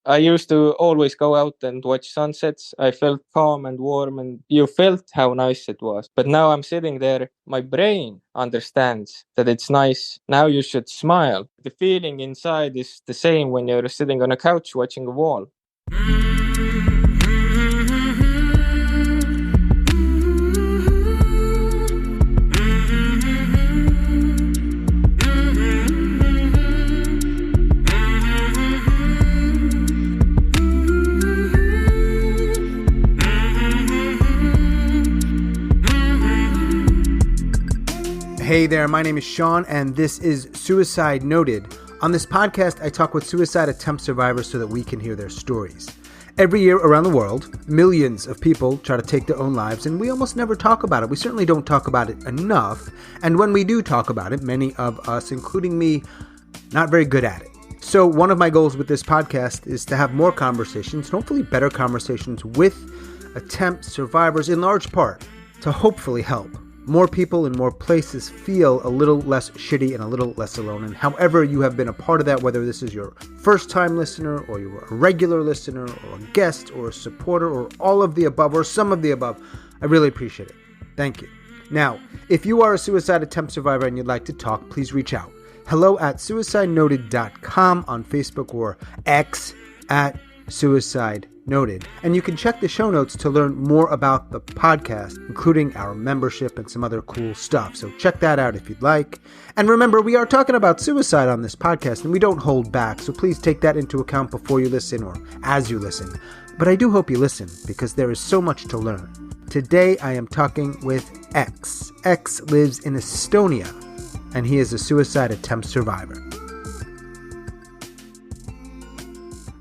I used to always go out and watch sunsets. I felt calm and warm, and you felt how nice it was. But now I'm sitting there, my brain understands that it's nice. Now you should smile. The feeling inside is the same when you're sitting on a couch watching a wall. Hey there, my name is Sean, and this is Suicide Noted. On this podcast, I talk with suicide attempt survivors so that we can hear their stories. Every year around the world, millions of people try to take their own lives, and we almost never talk about it. We certainly don't talk about it enough, and when we do talk about it, many of us, including me, not very good at it. So one of my goals with this podcast is to have more conversations, and hopefully better conversations with attempt survivors, in large part, to hopefully help more people in more places feel a little less shitty and a little less alone. And however you have been a part of that, whether this is your first time listener or you're a regular listener or a guest or a supporter or all of the above or some of the above, I really appreciate it. Thank you. Now, if you are a suicide attempt survivor and you'd like to talk, please reach out. hello@suicidenoted.com on Facebook or X @suicide noted. And you can check the show notes to learn more about the podcast, including our membership and some other cool stuff. So check that out if you'd like. And remember, we are talking about suicide on this podcast, and we don't hold back. So please take that into account before you listen or as you listen. But I do hope you listen, because there is so much to learn. Today, I am talking with X. X lives in Estonia, and he is a suicide attempt survivor.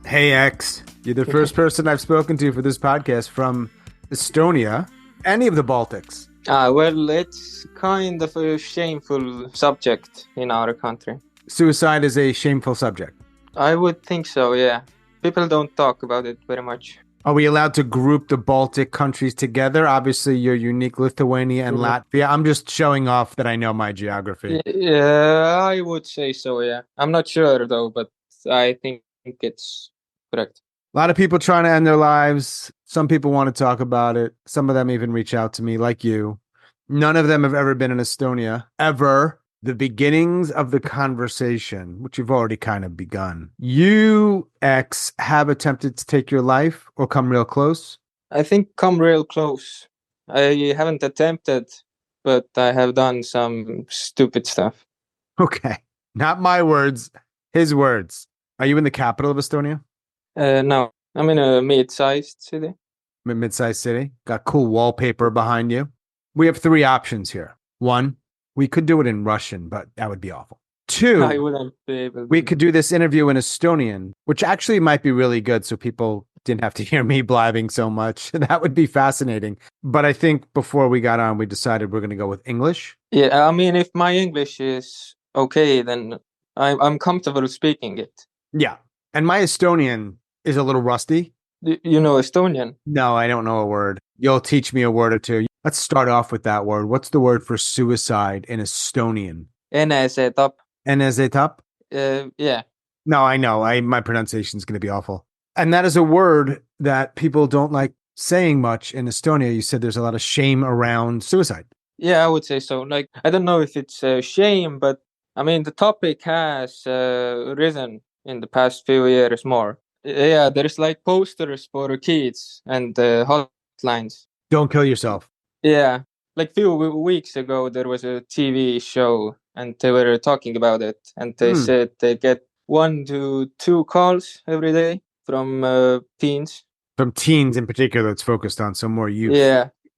Hey, X. You're the first person I've spoken to for this podcast from Estonia, any of the Baltics. Well, it's kind of a shameful subject in our country. Suicide is a shameful subject. I would think so, yeah. People don't talk about it very much. Are we allowed to group the Baltic countries together? Obviously, you're unique, Lithuania and Latvia. I'm just showing off that I know my geography. Yeah, I would say so, yeah. I'm not sure, though, but I think it's correct. A lot of people trying to end their lives. Some people want to talk about it. Some of them even reach out to me, like you. None of them have ever been in Estonia, ever. The beginnings of the conversation, which you've already kind of begun. You, X, have attempted to take your life or come real close? I think come real close. I haven't attempted, but I have done some stupid stuff. Okay. Not my words, his words. Are you in the capital of Estonia? No, I'm in a mid-sized city. Mid-sized city? Got cool wallpaper behind you. We have three options here. One, we could do it in Russian, but that would be awful. Two, I wouldn't be able to. We could do this interview in Estonian, which actually might be really good so people didn't have to hear me blabbing so much. That would be fascinating. But I think before we got on, we decided we're going to go with English. Yeah, I mean, if my English is okay, then I'm comfortable speaking it. Yeah. And my Estonian is a little rusty. You know Estonian? No, I don't know a word. You'll teach me a word or two. Let's start off with that word. What's the word for suicide in Estonian? Enesetap. Enesetap? Yeah. No, I know. My pronunciation is going to be awful. And that is a word that people don't like saying much in Estonia. You said there's a lot of shame around suicide. Yeah, I would say so. Like, I don't know if it's shame, but I mean, the topic has risen in the past few years more. Yeah, there's like posters for kids and hotlines. Don't kill yourself. Yeah, like few weeks ago, there was a TV show and they were talking about it. And they said they get 1 to 2 calls every day from teens. From teens in particular, it's focused on some more youth.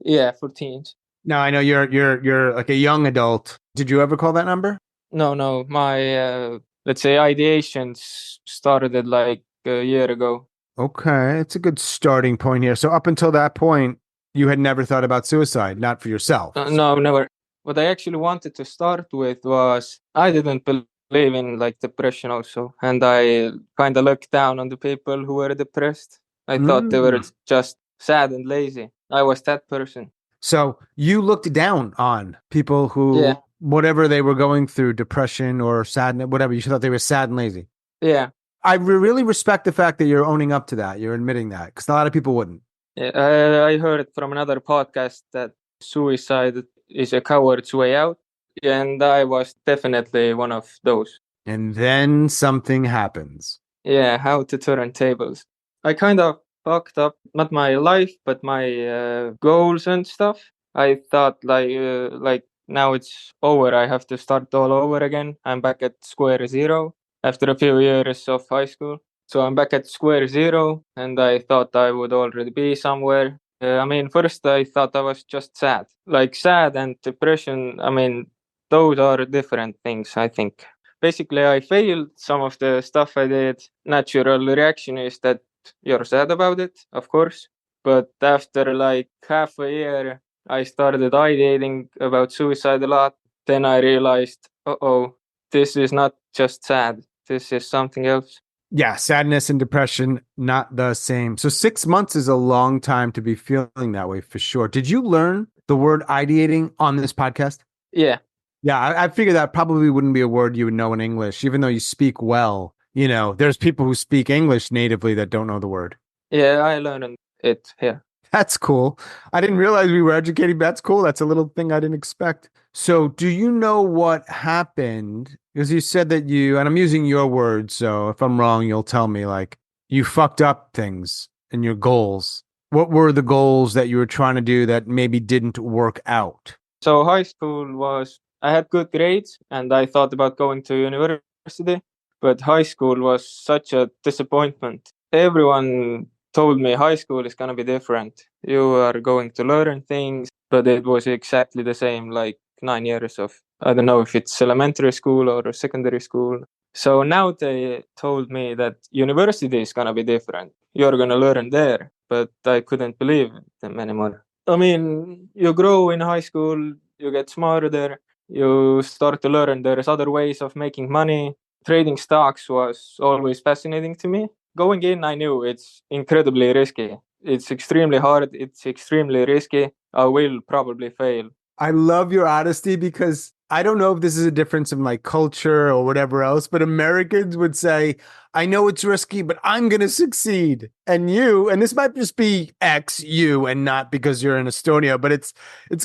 Yeah, for teens. Now, I know you're like a young adult. Did you ever call that number? No. My, let's say, ideations started like a year ago. Okay, it's a good starting point here. So up until that point, you had never thought about suicide, not for yourself. No, never. What I actually wanted to start with was I didn't believe in like depression also. And I kind of looked down on the people who were depressed. I thought they were just sad and lazy. I was that person. So you looked down on people who, whatever they were going through, depression or sadness, whatever, you thought they were sad and lazy. Yeah. I really respect the fact that you're owning up to that. You're admitting that because a lot of people wouldn't. Yeah, I heard from another podcast that suicide is a coward's way out, and I was definitely one of those. And then something happens. Yeah, how to turn tables. I kind of fucked up not my life, but my goals and stuff. I thought like now it's over. I have to start all over again. I'm back at square zero after a few years of high school. So I'm back at square zero, and I thought I would already be somewhere. I mean, first I thought I was just sad. Like sad and depression, I mean, those are different things, I think. Basically, I failed some of the stuff I did. Natural reaction is that you're sad about it, of course. But after like half a year, I started ideating about suicide a lot. Then I realized, oh, this is not just sad. This is something else. Yeah, sadness and depression, not the same. So 6 months is a long time to be feeling that way for sure. Did you learn the word ideating on this podcast? Yeah. Yeah, I figured that probably wouldn't be a word you would know in English, even though you speak well. There's people who speak English natively that don't know the word. Yeah, I learned it here. That's cool. I didn't realize we were educating. That's cool. That's a little thing I didn't expect. So, do you know what happened? Because you said that and I'm using your words, so if I'm wrong, you'll tell me, like, you fucked up things in your goals. What were the goals that you were trying to do that maybe didn't work out? So high school I had good grades and I thought about going to university, but high school was such a disappointment. Everyone told me high school is going to be different. You are going to learn things, but it was exactly the same, like 9 years of, I don't know if it's elementary school or secondary school. So now they told me that university is going to be different. You're going to learn there, but I couldn't believe them anymore. I mean, you grow in high school, you get smarter, you start to learn there's other ways of making money. Trading stocks was always fascinating to me. Going in, I knew it's incredibly risky. It's extremely hard, it's extremely risky. I will probably fail. I love your honesty because I don't know if this is a difference in like culture or whatever else, but Americans would say, I know it's risky, but I'm going to succeed. And this might just be you and not because you're in Estonia, but it's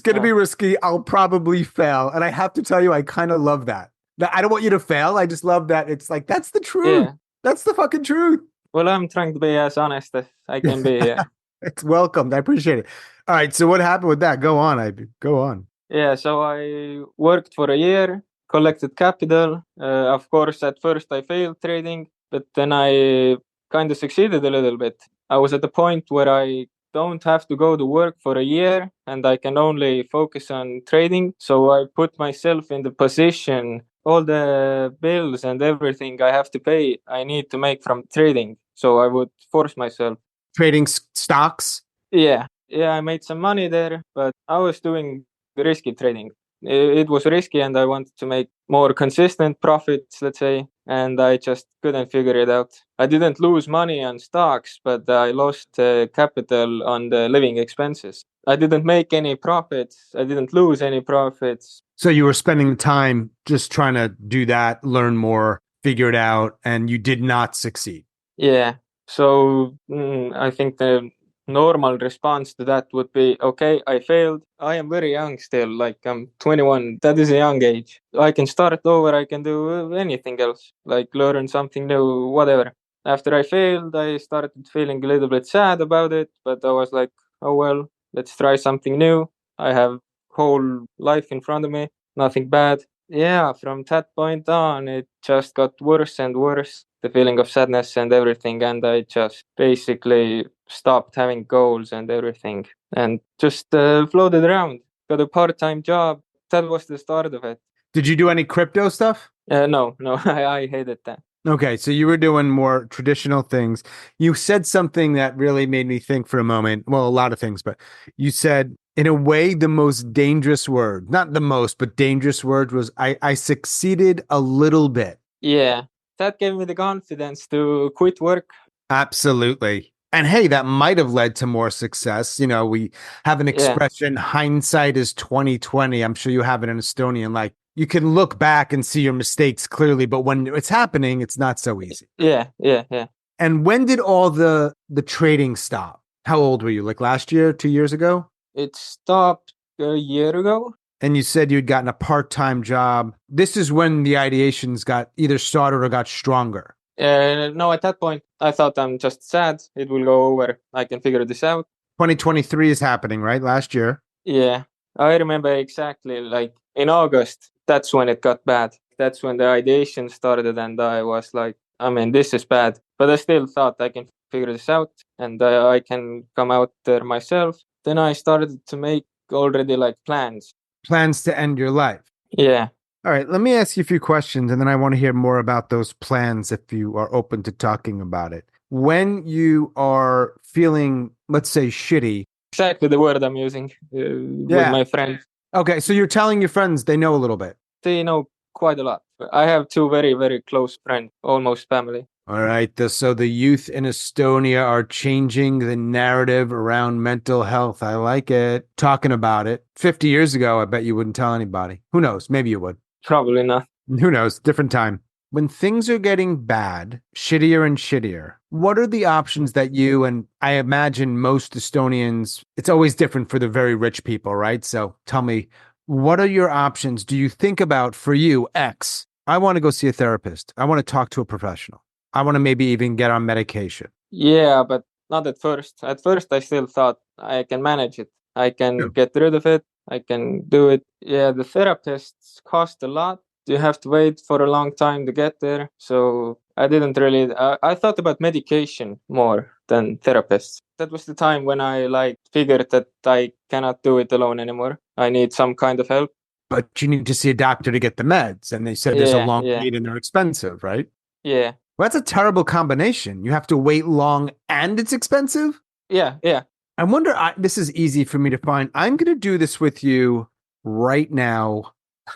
going to be risky. I'll probably fail. And I have to tell you, I kind of love that. I don't want you to fail. I just love that. It's like, that's the truth. Yeah. That's the fucking truth. Well, I'm trying to be as honest as I can be. Yeah. It's welcomed. I appreciate it. All right. So what happened with that? Go on. Go on. Yeah, so I worked for a year, collected capital. Of course, at first I failed trading, but then I kind of succeeded a little bit. I was at the point where I don't have to go to work for a year and I can only focus on trading. So I put myself in the position, all the bills and everything I have to pay, I need to make from trading. So I would force myself. Trading stocks? Yeah. Yeah, I made some money there, but I was doing risky trading. It was risky and I wanted to make more consistent profits, let's say, and I just couldn't figure it out. I didn't lose money on stocks, but I lost capital on the living expenses. I didn't make any profits. I didn't lose any profits. So you were spending the time just trying to do that, learn more, figure it out, and you did not succeed. Yeah. So I think the normal response to that would be, okay, I failed. I am very young still, like I'm 21. That is a young age. I can start over. I can do anything else, like learn something new, whatever. After I failed, I started feeling a little bit sad about it, but I was like, oh well, let's try something new. I have whole life in front of me, nothing bad. Yeah, from that point on, it just got worse and worse, the feeling of sadness and everything. And I just basically stopped having goals and everything and just floated around. Got a part time job. That was the start of it. Did you do any crypto stuff? No, I hated that. Okay, so you were doing more traditional things. You said something that really made me think for a moment. Well, a lot of things, but you said, in a way, the most dangerous word, not the most, but dangerous word was, I succeeded a little bit. Yeah, that gave me the confidence to quit work. Absolutely. And hey, that might have led to more success. We have an expression, hindsight is 2020. I'm sure you have it in Estonian, like you can look back and see your mistakes clearly, but when it's happening, it's not so easy. Yeah, yeah, yeah. And when did all the trading stop? How old were you? Like last year, 2 years ago? It stopped a year ago. And you said you'd gotten a part-time job. This is when the ideations got either started or got stronger. No, at that point, I thought I'm just sad. It will go over. I can figure this out. 2023 is happening, right? Last year. Yeah, I remember exactly. Like in August, that's when it got bad. That's when the ideation started, and I was like, I mean, this is bad. But I still thought I can figure this out, and I can come out there myself. Then I started to make already like plans. Plans to end your life. Yeah. All right, let me ask you a few questions, and then I want to hear more about those plans if you are open to talking about it. When you are feeling, let's say, shitty. Exactly the word I'm using with my friends. Okay, so you're telling your friends they know a little bit. They know quite a lot. I have two very, very close friends, almost family. All right, so the youth in Estonia are changing the narrative around mental health. I like it. Talking about it. 50 years ago, I bet you wouldn't tell anybody. Who knows? Maybe you would. Probably not. Who knows? Different time. When things are getting bad, shittier and shittier, what are the options that you, and I imagine most Estonians, it's always different for the very rich people, right? So tell me, what are your options? Do you think about for you, X, I want to go see a therapist. I want to talk to a professional. I want to maybe even get on medication. Yeah, but not at first. At first, I still thought I can manage it. I can get rid of it. I can do it. Yeah, the therapists cost a lot. You have to wait for a long time to get there. So I didn't really. I thought about medication more than therapists. That was the time when I like figured that I cannot do it alone anymore. I need some kind of help. But you need to see a doctor to get the meds, and they said there's a long Yeah, wait and they're expensive, right? yeah, Well, that's a terrible combination. You have to wait long and it's expensive. yeah, yeah. I wonder, this is easy for me to find. I'm going to do this with you right now.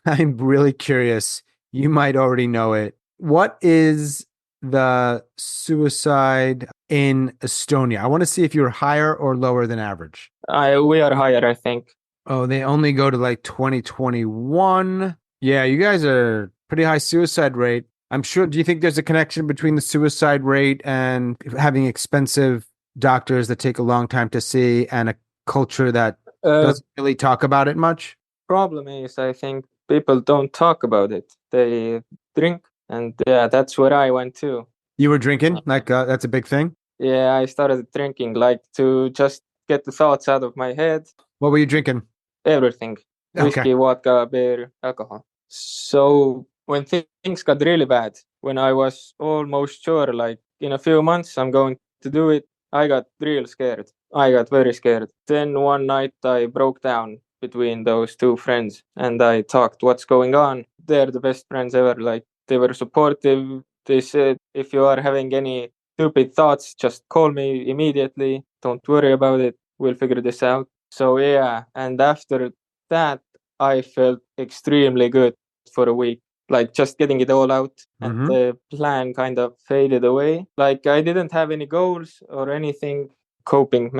I'm really curious. You might already know it. What is the suicide in Estonia? I want to see if you're higher or lower than average. We are higher, I think. Oh, they only go to like 2021. Yeah, you guys are pretty high suicide rate. I'm sure. Do you think there's a connection between the suicide rate and having expensive doctors that take a long time to see and a culture that doesn't really talk about it much? Problem is, I think people don't talk about it. They drink, and yeah, that's where I went too. You were drinking? Like, that's a big thing? Yeah, I started drinking, like to just get the thoughts out of my head. What were you drinking? Everything. Whiskey, vodka, beer, alcohol. So when things got really bad, when I was almost sure, like in a few months I'm going to do it, I got real scared. I got very scared. Then one night I broke down between those two friends and I talked what's going on. They're the best friends ever. Like they were supportive. They said, if you are having any stupid thoughts, just call me immediately. Don't worry about it. We'll figure this out. So yeah, and after that, I felt extremely good for a week. Like just getting it all out, and the plan kind of faded away. Like I didn't have any goals or anything. Coping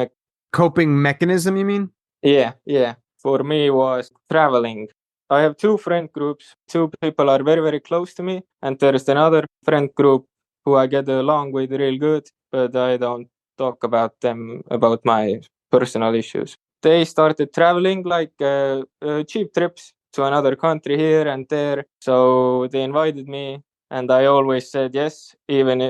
mechanism, you mean? Yeah, yeah. For me was traveling. I have two friend groups. Two people are very, very close to me, and there's another friend group who I get along with real good, but I don't talk about them, about my personal issues. They started traveling like cheap trips to another country here and there. So they invited me, and I always said yes, even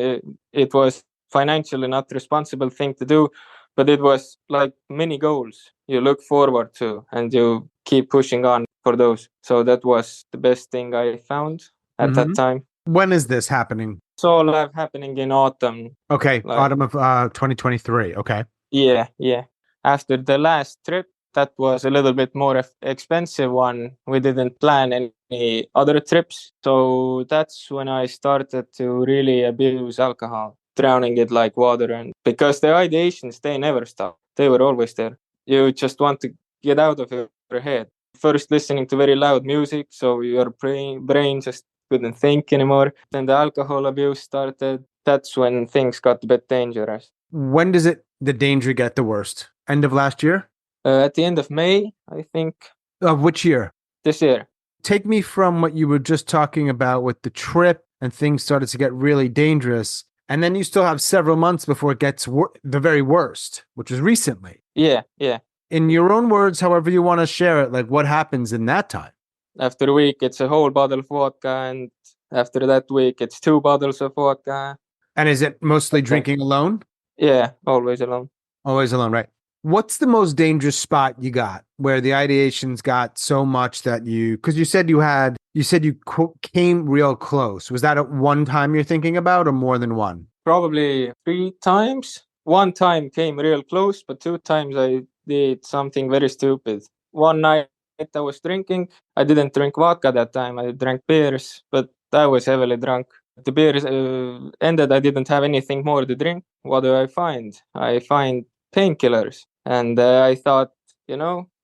it was financially not responsible thing to do, but it was like mini goals you look forward to, and you keep pushing on for those. So that was the best thing I found at that time. When is this happening? It's all happening in autumn. Okay, like, autumn of 2023. Okay. Yeah, yeah. After the last trip, that was a little bit more expensive one. We didn't plan any other trips. So that's when I started to really abuse alcohol, drowning it like water. And because the ideations, they never stop. They were always there. You just want to get out of your head. First listening to very loud music, so your brain just couldn't think anymore. Then the alcohol abuse started. That's when things got a bit dangerous. When does the danger get the worst? End of last year? At the end of May, I think. Of which year? This year. Take me from what you were just talking about with the trip and things started to get really dangerous. And then you still have several months before it gets the very worst, which is recently. Yeah, yeah. In your own words, however you want to share it, like what happens in that time? After a week, it's a whole bottle of vodka, and after that week, it's 2 bottles of vodka. And is it mostly Okay. drinking alone? Yeah, always alone. Always alone, right? What's the most dangerous spot you got where the ideations got so much that because you said you came real close. Was that at one time you're thinking about or more than one? Probably 3 times. One time came real close, but 2 times I did something very stupid. One night I was drinking. I didn't drink vodka that time. I drank beers, but I was heavily drunk. The beers ended. I didn't have anything more to drink. What do I find? I find painkillers, and I thought,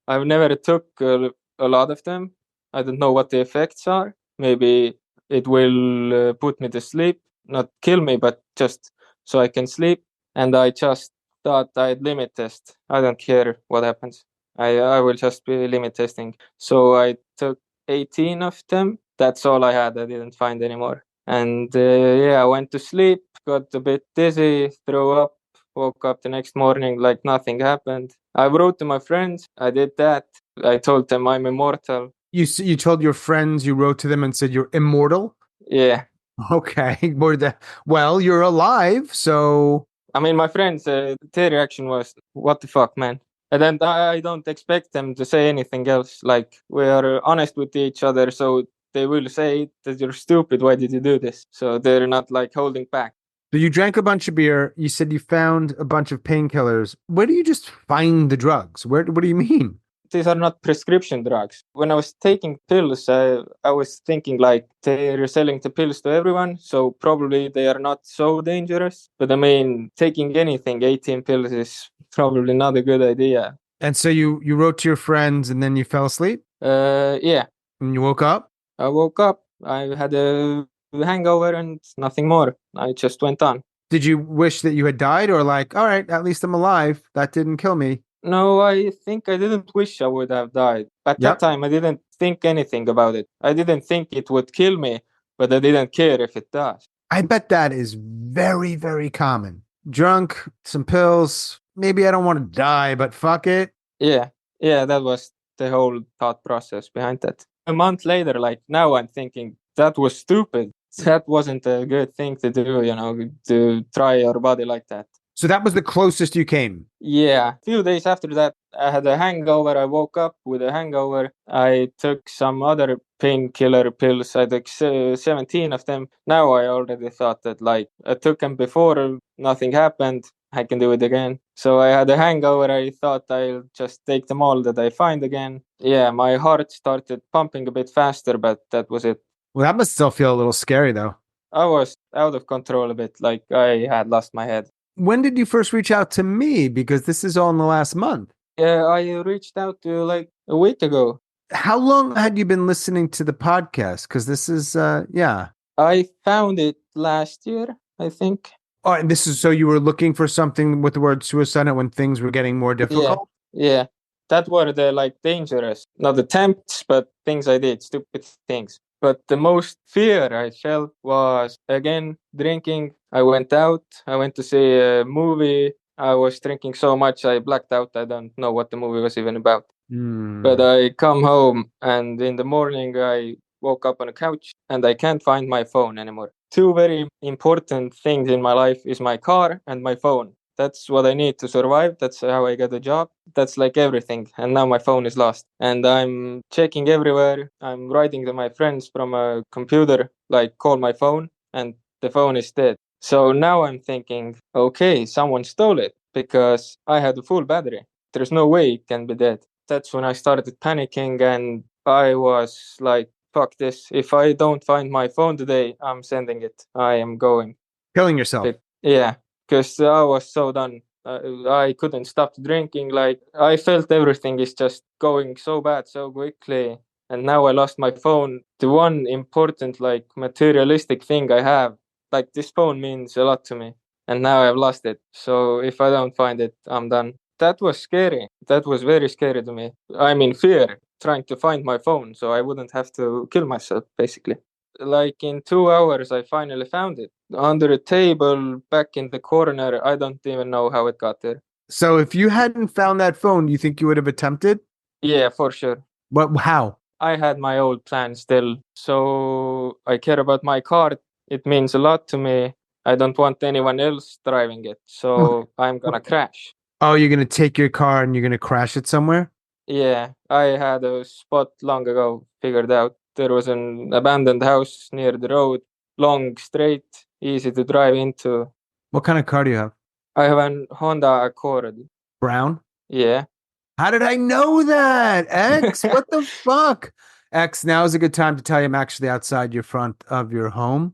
I've never took a lot of them. I don't know what the effects are. Maybe it will put me to sleep, not kill me, but just so I can sleep. And I just thought I'd limit test. I don't care what happens. I will just be limit testing. So I took 18 of them. That's all I had. I didn't find any more. And yeah, I went to sleep, got a bit dizzy, threw up, woke up the next morning like nothing happened. I wrote to my friends. I did that. I told them I'm immortal. You told your friends, you wrote to them and said you're immortal? Yeah. Okay. Well, you're alive, so I mean, my friends, their reaction was, "What the fuck, man?" And then I don't expect them to say anything else. Like, we are honest with each other, so they will say that you're stupid. Why did you do this? So they're not like holding back. So you drank a bunch of beer. You said you found a bunch of painkillers. Where do you just find the drugs? What do you mean? These are not prescription drugs. When I was taking pills, I was thinking like they're selling the pills to everyone, so probably they are not so dangerous. But I mean, taking anything, 18 pills is probably not a good idea. And so you wrote to your friends and then you fell asleep Yeah, and you woke up. I woke up. I had a hangover and nothing more. I just went on. Did you wish that you had died or like, all right, at least I'm alive. That didn't kill me. No, I think I didn't wish I would have died. At that Yep. time, I didn't think anything about it. I didn't think it would kill me, but I didn't care if it does. I bet that is very, very common. Drunk, some pills. Maybe I don't want to die, but fuck it. Yeah, yeah, that was the whole thought process behind that. A month later, like now, I'm thinking that was stupid. That wasn't a good thing to do, to try your body like that. So that was the closest you came. Yeah, a few days after that, I had a hangover. I woke up with a hangover. I took some other painkiller pills. I took 17 of them. Now I already thought that, like, I took them before, nothing happened. I can do it again. So I had a hangover. I thought I'll just take them all that I find again. Yeah, my heart started pumping a bit faster, but that was it. Well, that must still feel a little scary though. I was out of control a bit, like I had lost my head. When did you first reach out to me? Because this is all in the last month. Yeah, I reached out to you like a week ago. How long had you been listening to the podcast? Because this is, yeah. I found it last year, I think. Oh, and this is so you were looking for something with the word suicide when things were getting more difficult? Yeah. That were the like dangerous, not attempts, but things I did, stupid things. But the most fear I felt was again drinking. I went out. I went to see a movie. I was drinking so much I blacked out. I don't know what the movie was even about. But I come home and in the morning I woke up on a couch and I can't find my phone anymore. Two very important things in my life is my car and my phone. That's what I need to survive. That's how I get a job. That's like everything. And now my phone is lost. And I'm checking everywhere. I'm writing to my friends from a computer, like call my phone, and the phone is dead. So now I'm thinking, okay, someone stole it because I had a full battery. There's no way it can be dead. That's when I started panicking and I was like, fuck this. If I don't find my phone today, I'm sending it. I am going. Killing yourself. Yeah, because I was so done. I couldn't stop drinking. Like, I felt everything is just going so bad so quickly. And now I lost my phone. The one important, like, materialistic thing I have, like, this phone means a lot to me. And now I've lost it. So if I don't find it, I'm done. That was scary. That was very scary to me. I'm in fear. trying to find my phone so I wouldn't have to kill myself, basically. Like in 2 hours, I finally found it under a table back in the corner. I don't even know how it got there. So if you hadn't found that phone, you think you would have attempted? Yeah, for sure. What? How? I had my old plan still, so I care about my car. It means a lot to me. I don't want anyone else driving it, so I'm gonna crash. Oh, you're gonna take your car and you're gonna crash it somewhere? Yeah, I had a spot long ago figured out. There was an abandoned house near the road, long, straight, easy to drive into. What kind of car do you have? I have an Honda Accord. Brown? Yeah. How did I know that? X? What the fuck? X, now is a good time to tell you I'm actually outside your front of your home,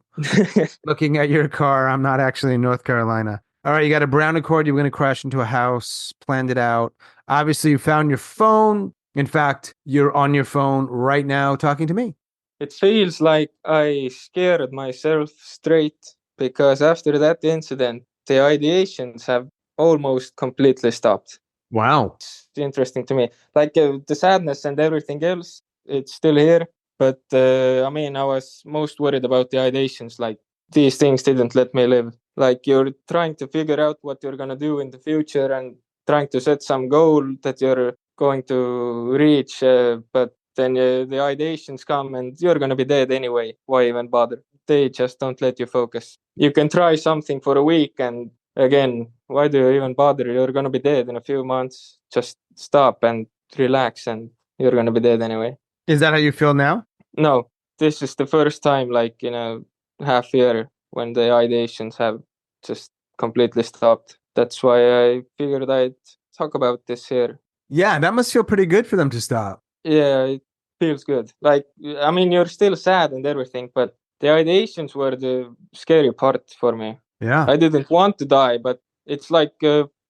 looking at your car. I'm not actually in North Carolina. All right, you got a brown Accord. You're going to crash into a house, planned it out. Obviously, you found your phone. In fact, you're on your phone right now talking to me. It feels like I scared myself straight because after that incident, the ideations have almost completely stopped. Wow. It's interesting to me. Like the sadness and everything else, it's still here. But I mean, I was most worried about the ideations. Like these things didn't let me live. Like you're trying to figure out what you're gonna do in the future and trying to set some goal that you're going to reach. But then the ideations come and you're gonna be dead anyway. Why even bother? They just don't let you focus. You can try something for a week and again, why do you even bother? You're gonna be dead in a few months. Just stop and relax, and you're gonna be dead anyway. Is that how you feel now? No, this is the first time, like in a half year, when the ideations have just completely stopped. That's why I figured I'd talk about this here. Yeah, that must feel pretty good for them to stop. Yeah, it feels good. Like, I mean, you're still sad and everything, but the ideations were the scary part for me. Yeah. I didn't want to die, but it's like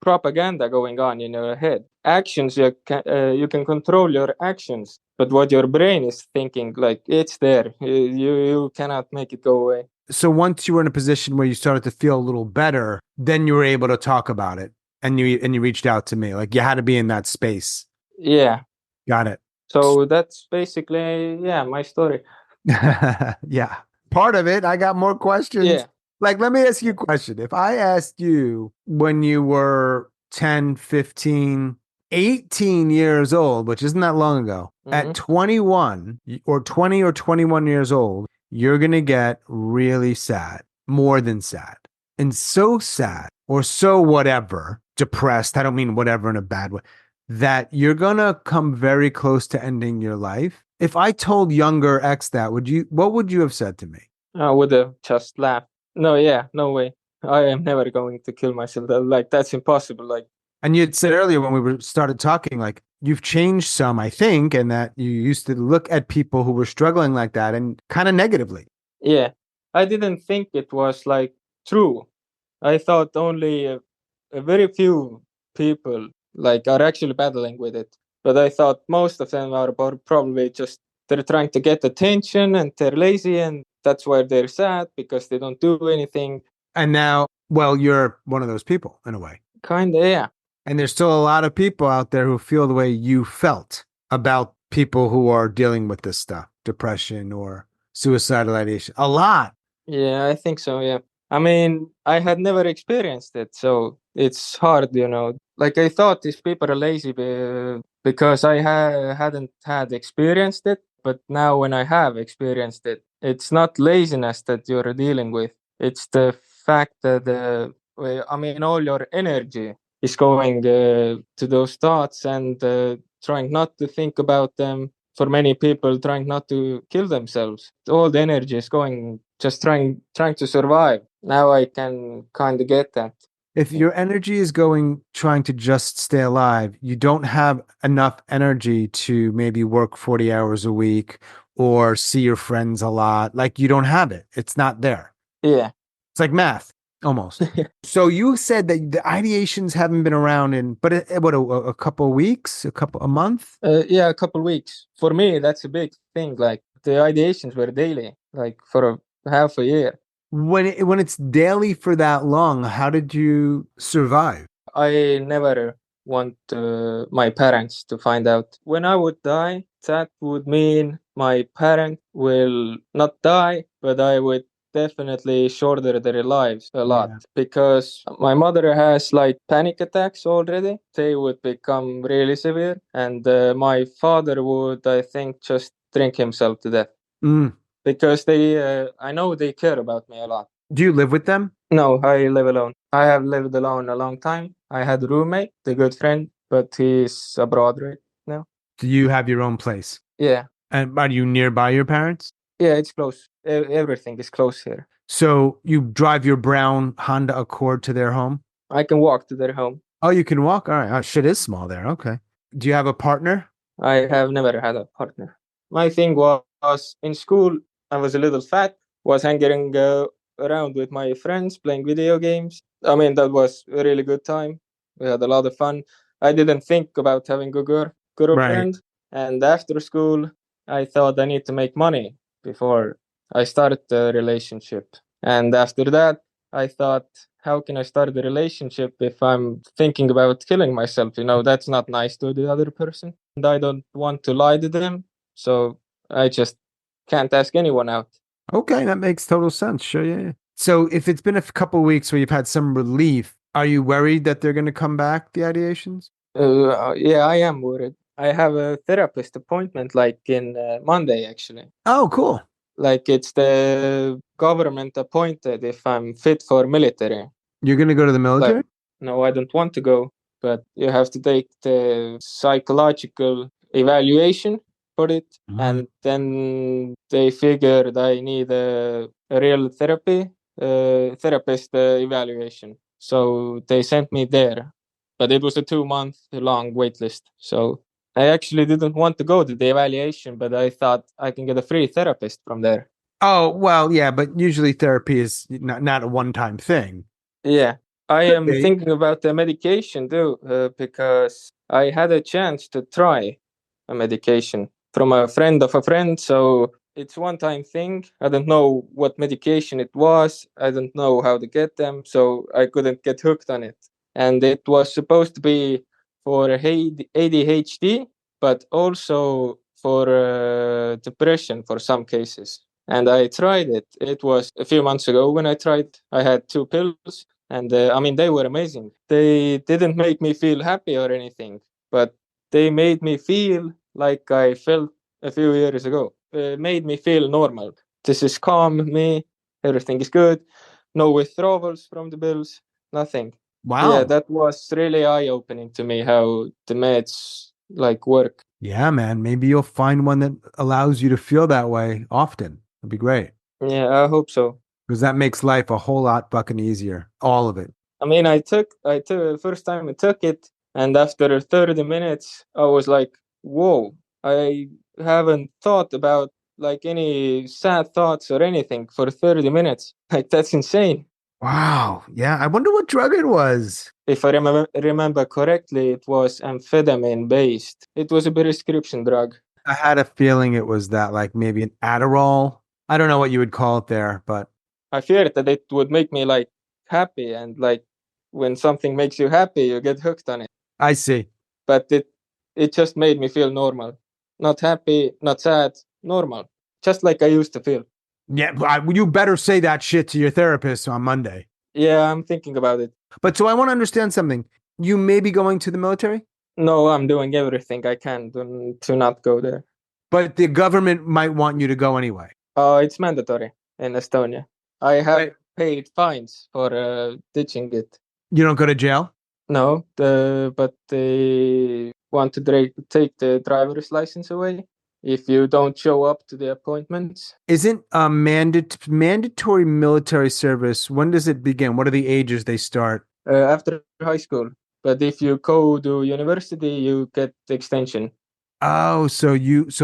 propaganda going on in your head. Actions, you can control your actions, but what your brain is thinking, like it's there. You cannot make it go away. So once you were in a position where you started to feel a little better, then you were able to talk about it, and you reached out to me. Like you had to be in that space. Yeah. Got it. So that's basically my story. Yeah. Part of it. I got more questions. Yeah. Like, let me ask you a question. If I asked you when you were 10, 15, 18 years old, which isn't that long ago, at 21 or 20 or 21 years old, you're going to get really sad, more than sad, and so sad or so whatever, depressed. I don't mean whatever in a bad way, that you're going to come very close to ending your life. If I told younger X that, what would you have said to me? I would have just laughed. No, no way. I am never going to kill myself. Like that's impossible. Like, and you had said earlier when we started talking, like you've changed some, I think, and that you used to look at people who were struggling like that and kind of negatively. Yeah, I didn't think it was like true. I thought only a very few people like are actually battling with it. But I thought most of them are probably just they're trying to get attention and they're lazy and that's why they're sad because they don't do anything. And now, well, you're one of those people in a way. Kinda, yeah. And there's still a lot of people out there who feel the way you felt about people who are dealing with this stuff, depression or suicidal ideation. A lot. Yeah, I think so, yeah. I mean, I had never experienced it, so it's hard, Like I thought these people are lazy because I hadn't had experienced it, but now when I have experienced it, it's not laziness that you're dealing with. It's the fact that all your energy is going to those thoughts and trying not to think about them. For many people, trying not to kill themselves. All the energy is going just trying to survive. Now I can kind of get that. If your energy is going trying to just stay alive, you don't have enough energy to maybe work 40 hours a week or see your friends a lot. Like you don't have it. It's not there. Yeah. It's like math almost. So you said that the ideations haven't been around in, but a couple of weeks, a month? Yeah, a couple of weeks. For me, that's a big thing. Like the ideations were daily, like for half a year. When it's daily for that long, how did you survive? I never want my parents to find out. When I would die, that would mean my parent will not die, but I would definitely shorter their lives a lot Yeah. because my mother has like panic attacks already. They would become really severe, and my father would, I think, just drink himself to death Mm. because I know they care about me a lot. Do you live with them? No, I live alone. I have lived alone a long time. I had a roommate, a good friend, but he's abroad right now. Do you have your own place? Yeah, And are you nearby your parents? yeah, it's close. Everything is close here. So you drive your brown Honda Accord to their home? I can walk to their home. Oh, you can walk? All right. Oh, shit is small there. Okay. Do you have a partner? I have never had a partner. My thing was in school, I was a little fat, was hanging around with my friends, playing video games. I mean, that was a really good time. We had a lot of fun. I didn't think about having a Right. girlfriend. And after school, I thought I need to make money before I started the relationship. And after that, I thought, how can I start a relationship if I'm thinking about killing myself? That's not nice to the other person. And I don't want to lie to them. So I just can't ask anyone out. Okay, that makes total sense. Sure, yeah, yeah. So if it's been a couple of weeks where you've had some relief, are you worried that they're going to come back, the ideations? Yeah, I am worried. I have a therapist appointment like in Monday, actually. Oh, cool. Like it's the government appointed if I'm fit for military. You're going to go to the Like, military? no, I don't want to go, but you have to take the psychological evaluation for it. Mm. And then they figured I need a real therapist evaluation. So they sent me there, but it was a 2 month long wait list. So I actually didn't want to go to the evaluation, but I thought I can get a free therapist from there. Oh, well, yeah, but usually therapy is not a one-time thing. Yeah, I Could am be. thinking about the medication too, because I had a chance to try a medication from a friend of a friend. So it's one time thing. I don't know what medication it was. I don't know how to get them. So I couldn't get hooked on it. And it was supposed to be for ADHD, but also for depression for some cases. And I tried it. It was a few months ago when I tried. I had 2 pills, and I mean, they were amazing. They didn't make me feel happy or anything, but they made me feel like I felt a few years ago. Made me feel normal. This is calm me. Everything is good. No withdrawals from the bills. Nothing. Yeah, Wow. that was really eye opening to me how the meds like work. Yeah, man. Maybe you'll find one that allows you to feel that way often. That'd be great Yeah, I hope so. because that makes life a whole lot fucking easier. All of it. I mean, I took first time I took it, and after 30 minutes, I was like, "Whoa! I haven't thought about like any sad thoughts or anything for 30 minutes. Like that's insane." Wow. Yeah. I wonder what drug it was. If I remember correctly, it was amphetamine based. It was a prescription drug. I had a feeling it was that, like maybe an Adderall. I don't know what you would call it there, but I feared that it would make me like happy, and like when something makes you happy, you get hooked on it. I see. But it just made me feel normal. Not happy, not sad, normal. Just like I used to feel. Yeah. You better say that shit to your therapist on Monday. Yeah, I'm thinking about it. But so I want to understand something. You may be going to the military, No, I'm doing everything I can to not go there. but the government might want you to go anyway. It's mandatory in Estonia. I have Right. paid fines for ditching it. You don't go to jail? No, but they want to take the driver's license away if you don't show up to the appointments. Isn't a mandatory military service? When does it begin? What are the ages they start? After high school. But if you go to university, you get extension. Oh, so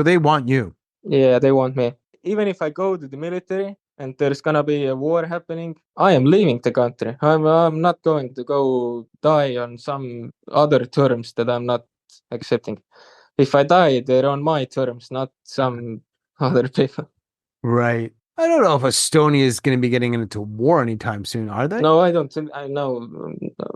they want you. Yeah, they want me. Even if I go to the military and there's gonna be a war happening, I am leaving the country. I'm not going to go die on some other terms that I'm not accepting. If I die, they're on my terms, not some other people. Right. I don't know if Estonia is going to be getting into war anytime soon, are they? No, I don't think I know.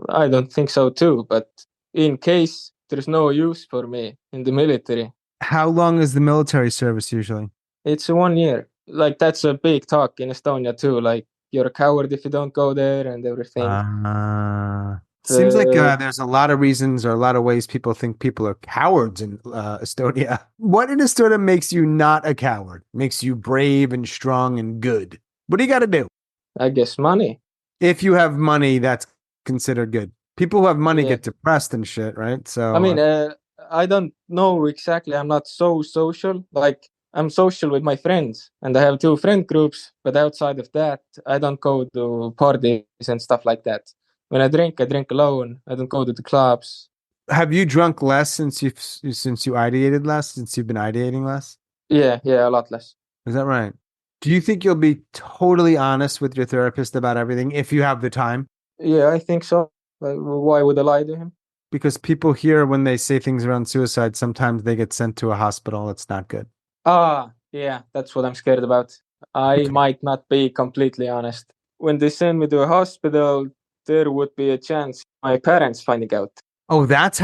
I don't think so too. But in case there's no use for me in the military. How long is the military service usually? It's 1 year. Like that's a big talk in Estonia too. Like you're a coward if you don't go there and everything. Seems like Uh, there's a lot of reasons or a lot of ways people think people are cowards in Estonia. What in Estonia makes you not a coward? Makes you brave and strong and good? What do you got to do? I guess money. If you have money, that's considered good. People who have money Yeah. get depressed and shit, right? I So, mean, I don't know exactly. I'm not so social. Like I'm social with my friends, and I have two friend groups. But outside of that, I don't go to parties and stuff like that. When I drink alone. I don't go to the clubs. have you drunk less since you ideated less? Since you've been ideating less? Yeah, yeah, a lot less. Is that right? Do you think you'll be totally honest with your therapist about everything if you have the time? Yeah, I think so. Like, why would I lie to him? Because people here, when they say things around suicide, sometimes they get sent to a hospital. It's not good. Ah, yeah, that's what I'm scared about. I Okay. might not be completely honest. When they send me to a hospital, there would be a chance my parents finding out. Oh, that's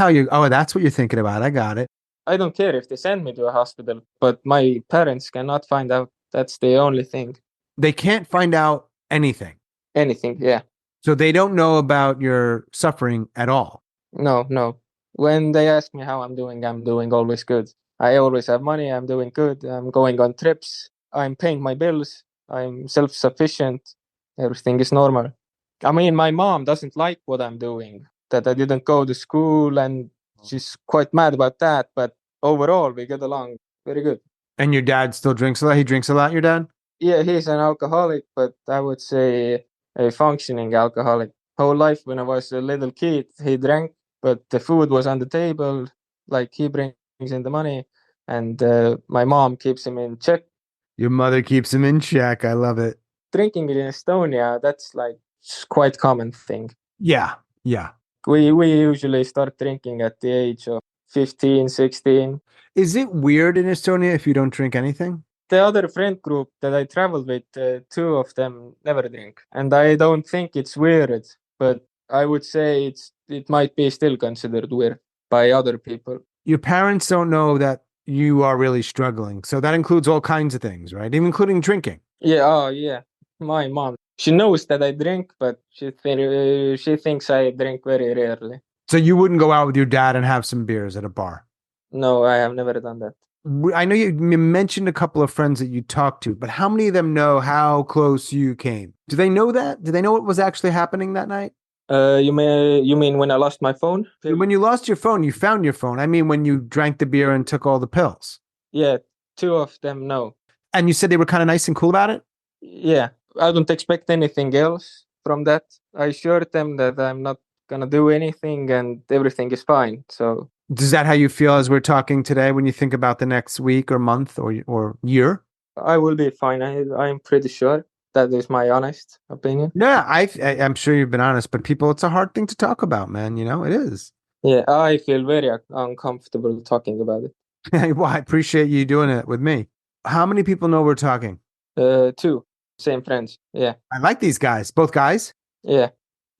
what you're thinking about. I got it. I don't care if they send me to a hospital, but my parents cannot find out. That's the only thing. They can't find out anything. Anything, yeah. So they don't know about your suffering at all. No, no. When they ask me how I'm doing always good. I always have money, I'm doing good. I'm going on trips, I'm paying my bills, I'm self sufficient. Everything is normal. I mean, my mom doesn't like what I'm doing, that I didn't go to school, and she's quite mad about that. But overall, we get along very good. And your dad still drinks a lot? He drinks a lot, your dad? Yeah, he's an alcoholic, but I would say a functioning alcoholic. Whole life when I was a little kid, he drank, but the food was on the table, like he brings in the money, and my mom keeps him in check. Your mother keeps him in check. I love it. Drinking in Estonia, that's like quite common thing. Yeah. Yeah. We usually start drinking at the age of 15, 16. Is it weird in Estonia if you don't drink anything? The other friend group that I traveled with, two of them never drink, and I don't think it's weird, but I would say it might be still considered weird by other people. Your parents don't know that you are really struggling. So that includes all kinds of things, right? Even including drinking. Yeah, oh yeah, my mom. She knows that I drink, but she thinks I drink very rarely. So you wouldn't go out with your dad and have some beers at a bar. No, I have never done that. I know you mentioned a couple of friends that you talked to, but how many of them know how close you came? Do they know that? Do they know what was actually happening that night? You mean when I lost my phone? When you lost your phone, you found your phone. I mean, when you drank the beer and took all the pills. Yeah, two of them know. And you said they were kind of nice and cool about it? Yeah, I don't expect anything else from that. I assured them that I'm not gonna do anything and everything is fine. So Is that how you feel as we're talking today when you think about the next week or month or year? I will be fine. I'm pretty sure. That is my honest opinion. Yeah, I'm sure you've been honest, but people, it's a hard thing to talk about, man. You know, it is. Yeah, I feel very uncomfortable talking about it. Well, I appreciate you doing it with me. How many people know we're talking? Two same friends. Yeah, I like these guys. Both guys? yeah.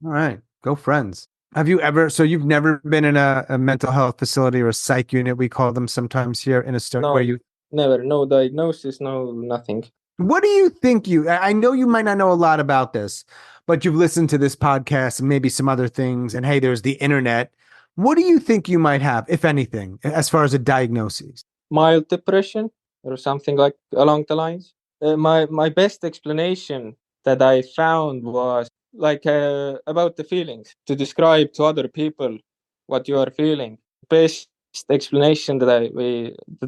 All right. Go friends. Have you ever, so you've never been in a mental health facility or a psych unit, we call them sometimes here in Estonia, where No, you, never. No diagnosis. No nothing. what do you think I know you might not know a lot about this, but you've listened to this podcast and maybe some other things. And hey, there's the internet. What do you think you might have, if anything, as far as a diagnosis? Mild depression or something like along the lines. My best explanation that I found was like about the feelings to describe to other people what you are feeling. Best explanation that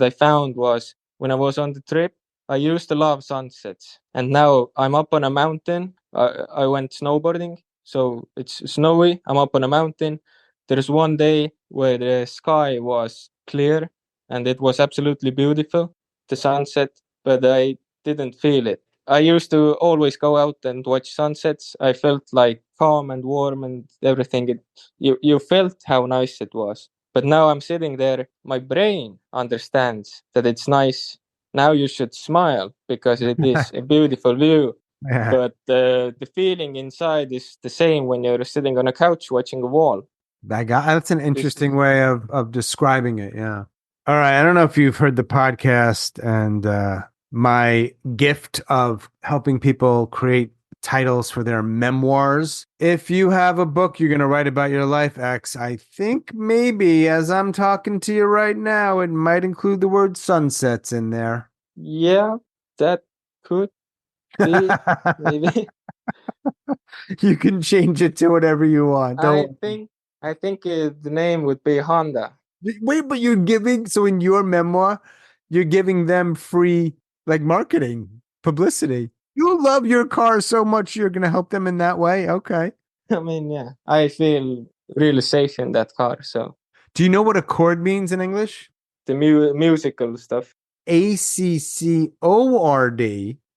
I found was when I was on the trip. I used to love sunsets, and now I'm up on a mountain. I went snowboarding, so it's snowy. I'm up on a mountain. There's one day where the sky was clear and it was absolutely beautiful, the sunset, but I didn't feel it. I used to always go out and watch sunsets. I felt like calm and warm and everything. You felt how nice it was. But now I'm sitting there, my brain understands that it's nice. Now you should smile because it is a beautiful view. Yeah. But the feeling inside is the same when you're sitting on a couch watching a wall. That's an This interesting way of describing it. Yeah. All right. I don't know if you've heard the podcast and my gift of helping people create titles for their memoirs. If you have a book you're going to write about your life, X, I think maybe as I'm talking to you right now, it might include the word sunsets in there. Yeah, that could be maybe. You can change it to whatever you want. I Don't think I think the name would be Honda. wait, but you're giving, so in your memoir, you're giving them free like marketing, publicity. You love your car so much you're gonna help them in that way. Okay. I mean, yeah, I feel really safe in that car. So Do you know what accord means in English? the musical stuff. ACCORD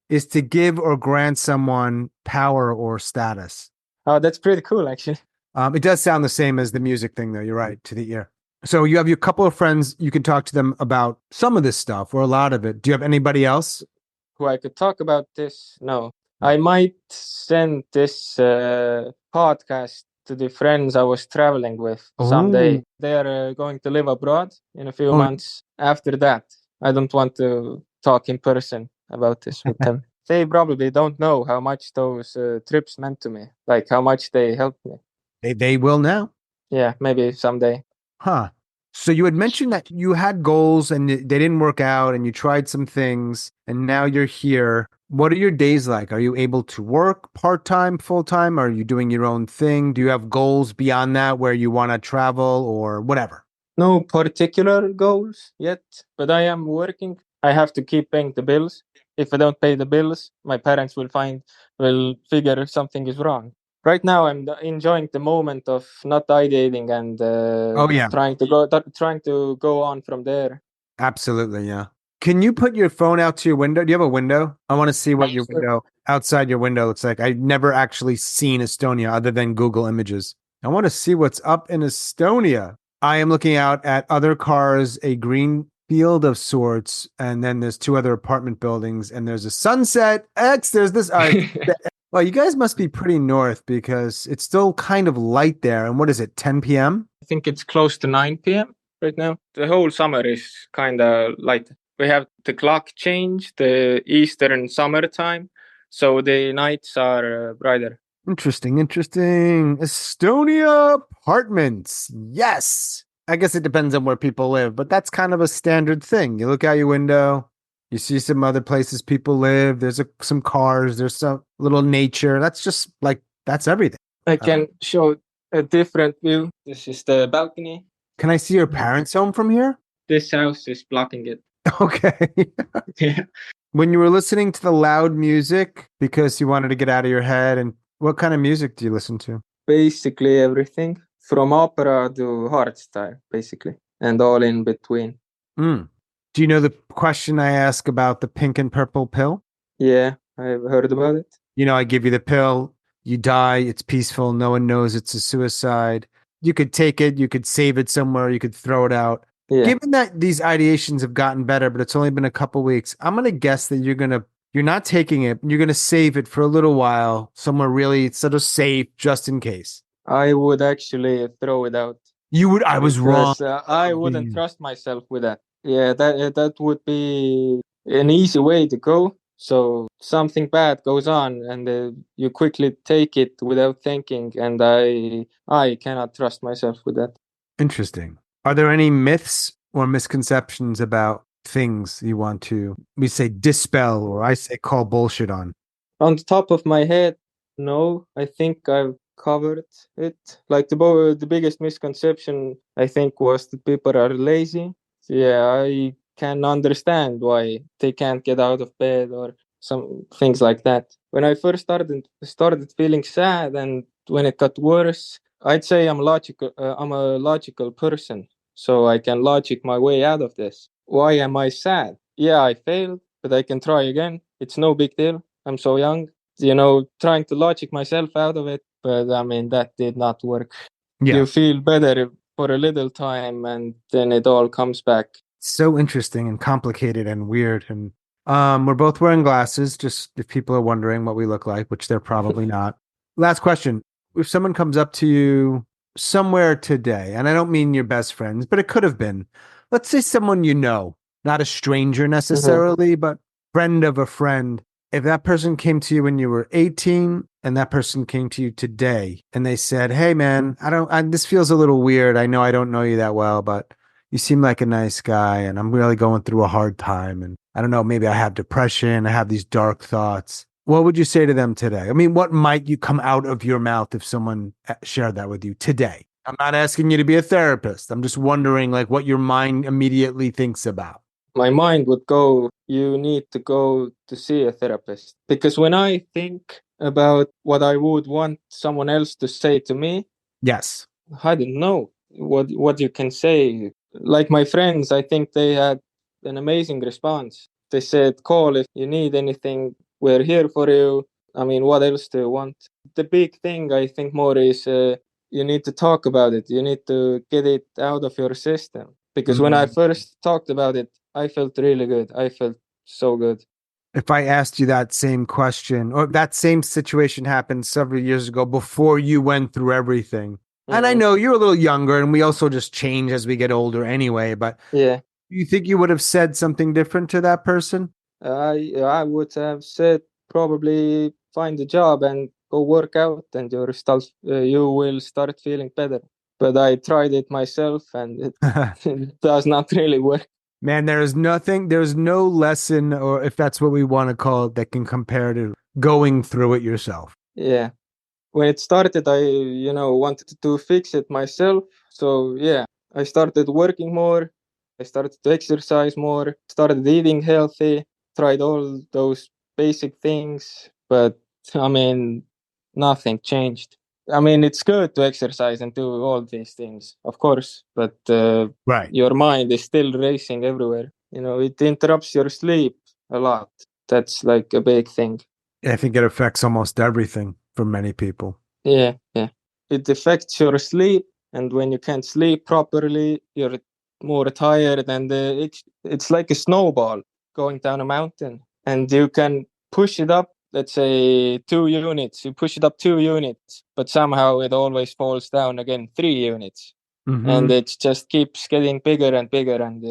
is to give or grant someone power or status. Oh, that's pretty cool, actually. It does sound the same as the music thing, though. You're right, to the ear. So you have your couple of friends. You can talk to them about some of this stuff or a lot of it. Do you have anybody else? Who I could talk about this? No, No. I might send this podcast to the friends I was traveling with Oh, someday. They are going to live abroad in a few oh, months. After that, I don't want to talk in person about this with them. They probably don't know how much those trips meant to me, like how much they helped me. they will now. Yeah, maybe someday. Huh. So you had mentioned that you had goals and they didn't work out and you tried some things and now you're here. What are your days like? Are you able to work part-time, full-time? Are you doing your own thing? Do you have goals beyond that where you want to travel or whatever? No particular goals yet, but I am working. I have to keep paying the bills. If I don't pay the bills, my parents will figure something is wrong. Right now, I'm enjoying the moment of not ideating and Oh yeah, trying to go on from there. absolutely. Yeah. Can you put your phone out to your window? Do you have a window? I want to see what your Sure. window outside your window looks like. I've never actually seen Estonia other than Google Images. I want to see what's up in Estonia. I am looking out at other cars, a green field of sorts, and then there's two other apartment buildings, and there's a sunset. X, there's this. All right. Well, you guys must be pretty north because it's still kind of light there. And what is it, 10 p.m.? I think it's close to 9 p.m. right now. The whole summer is kind of light. We have the clock change, the Eastern summertime, so the nights are brighter. Interesting, interesting. Estonia apartments. Yes. I guess it depends on where people live, but that's kind of a standard thing. You look out your window, you see some other places people live. There's some cars, there's some little nature. That's just like, that's everything. I can show a different view. This is the balcony. Can I see your parents' home from here? This house is blocking it. Okay. Yeah. When you were listening to the loud music because you wanted to get out of your head, and what kind of music do you listen to? Basically everything from opera to hardstyle, basically, and all in between. Mm. Do you know the question I ask about the pink and purple pill? Yeah, I've heard about it. You know, I give you the pill, you die, it's peaceful, no one knows it's a suicide. You could take it, you could save it somewhere, you could throw it out. Yeah, Given that these ideations have gotten better, but it's only been a couple weeks, I'm gonna guess that you're not taking it, you're gonna save it for a little while, somewhere really sort of safe, just in case. I would actually throw it out You would, I was wrong. because I wouldn't trust myself with that. Yeah, that would be an easy way to go. So something bad goes on, and you quickly take it without thinking, and I cannot trust myself with that. Interesting. Are there any myths or misconceptions about things you want to, we say, dispel, or I say call bullshit on? On the top of my head, no, I think I've covered it. Like the biggest misconception I think was that people are lazy. Yeah, I can understand why they can't get out of bed or some things like that. When I first started feeling sad, and when it got worse, I'd say I'm logical. I'm a logical person, so I can logic my way out of this. Why am I sad? Yeah, I failed, but I can try again. It's no big deal. I'm so young, trying to logic myself out of it, but I mean, that did not work. Yeah. You feel better for a little time and then it all comes back. So interesting and complicated and weird. And we're both wearing glasses, just if people are wondering what we look like, which they're probably not. Last question. If someone comes up to you somewhere today, and I don't mean your best friends, but it could have been, let's say someone you know, not a stranger Mm-hmm. necessarily, but friend of a friend. If that person came to you when you were 18 and that person came to you today and they said, "Hey man, this feels a little weird. I know I don't know you that well, but you seem like a nice guy and I'm really going through a hard time. And I don't know, maybe I have depression. I have these dark thoughts." What would you say to them today? I mean, what might you come out of your mouth if someone shared that with you today? I'm not asking you to be a therapist. I'm just wondering like what your mind immediately thinks about. My mind would go, you need to go to see a therapist. Because when I think about what I would want someone else to say to me, Yes. I don't know what you can say. Like my friends, I think they had an amazing response. They said, "Call if you need anything. We're here for you." I mean, what else do you want? The big thing I think more is you need to talk about it. You need to get it out of your system. Because when I Mm. first talked about it, I felt really good. I felt so good. If I asked you that same question or that same situation happened several years ago before you went through everything, and I Hmm. know you're a little younger and we also just change as we get older anyway, but Yeah. you think you would have said something different to that person? I would have said probably find a job and go work out, and you will start feeling better. But I tried it myself, and it, it does not really work. Man, there's no lesson, or if that's what we want to call it, that can compare to going through it yourself. Yeah, when it started, I wanted to fix it myself. So yeah, I started working more. I started to exercise more. Started eating healthy. Tried all those basic things, but I mean, nothing changed. I mean, it's good to exercise and do all these things, of course, but Right. your mind is still racing everywhere. It interrupts your sleep a lot. That's like a big thing. I think it affects almost everything for many people. Yeah, yeah. It affects your sleep, and when you can't sleep properly, you're more tired, and it's like a snowball going down a mountain, and you can push it up. Let's say 2 units. You push it up 2 units, but somehow it always falls down again 3 units, Mm-hmm. and it just keeps getting bigger and bigger, and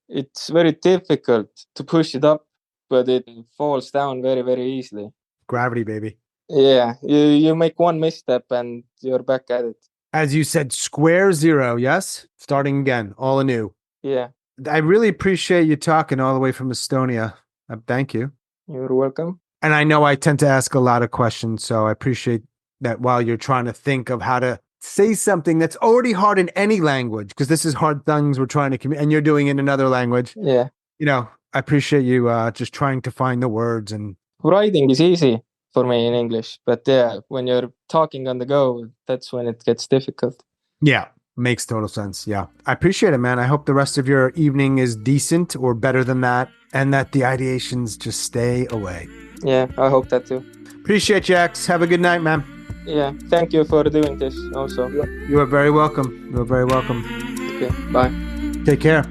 it's very difficult to push it up, but it falls down very, very easily. Gravity, baby. Yeah, you make one misstep and you're back at it. As you said, square zero, yes? Starting again, all anew. Yeah, I really appreciate you talking all the way from Estonia. Thank you. you're welcome. And I know I tend to ask a lot of questions, so I appreciate that while you're trying to think of how to say something that's already hard in any language, because this is hard things we're trying to communicate, and you're doing it in another language. Yeah, I appreciate you just trying to find the words and writing is easy for me in English, but yeah, when you're talking on the go, that's when it gets difficult. yeah, makes total sense. Yeah. I appreciate it, man. I hope the rest of your evening is decent or better than that, and that the ideations just stay away. Yeah, I hope that too. Appreciate you, X. Have a good night, man. Yeah, thank you for doing this also. You are very welcome. You are very welcome. Okay, bye. Take care.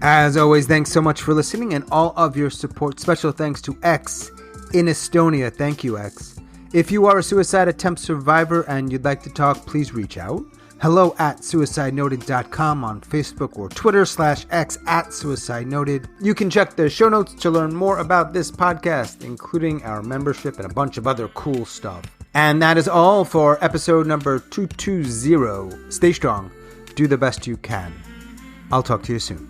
As always, thanks so much for listening and all of your support. Special thanks to X in Estonia. Thank you, X. If you are a suicide attempt survivor and you'd like to talk, please reach out. hello@suicidenoted.com on Facebook or Twitter /X@suicidenoted. You can check the show notes to learn more about this podcast, including our membership and a bunch of other cool stuff. And that is all for episode number 220. Stay strong. Do the best you can. I'll talk to you soon.